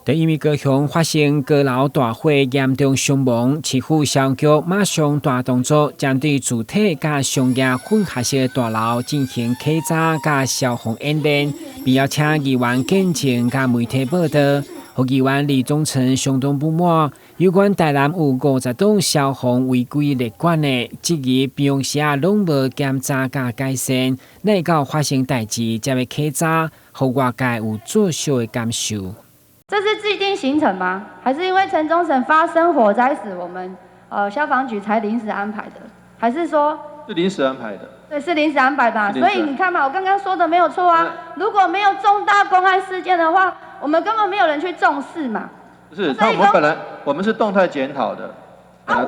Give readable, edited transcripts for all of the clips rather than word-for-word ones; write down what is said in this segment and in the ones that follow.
就因为高雄发生高楼大火严重伤亡，市府消局马上大动作，针对主体甲商业混合式大楼进行稽查甲消防演练，并要请议员见证甲媒体报道。副议员李宗成相当不满，有关台南有50栋消防违规列管的，质疑平时拢无检查甲改善，哪到发生代志才要稽查，互外界有作秀的感受。这是既定行程吗？还是因为城中城发生火灾时，我们消防局才临时安排的？还是说是临时安排的？对，是临时安排的。所以你看嘛，我刚刚说的没有错啊。如果没有重大公安事件的话，我们根本没有人去重视嘛。不是，那我们是动态检讨的。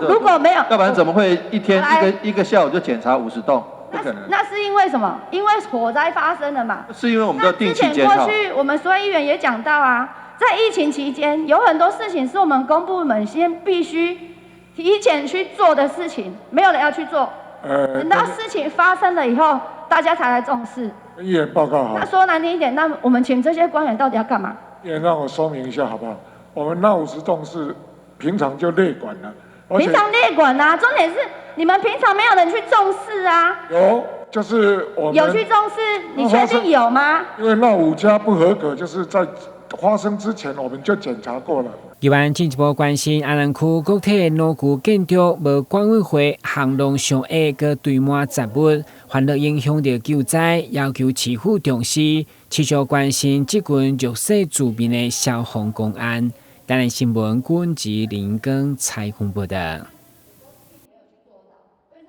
如果没有，要不然怎么会一天一个下午就检查50栋？不可能。那是因为什么？因为火灾发生了嘛。是因为我们都定期检讨。过去我们所有议员也讲到啊。在疫情期间，有很多事情是我们公部门先必须提前去做的事情，没有人要去做。等到事情发生了以后，大家才来重视。议员报告好。那说难听一点，那我们请这些官员到底要干嘛？议员让我说明一下好不好？我们那50栋是平常就列管了。平常列管啊，重点是你们平常没有人去重视啊。有，就是我们有去重视，你确定有吗？因为那5家不合格，就是在发生之前我们就检查过了。议员进一步关心安南区国体老旧建筑无管委会项目上矮，佮堆满杂物，反而影响到救灾，要求市府重视，持续关心这群弱势居民的消防公安。台南新闻军及林根采访报道。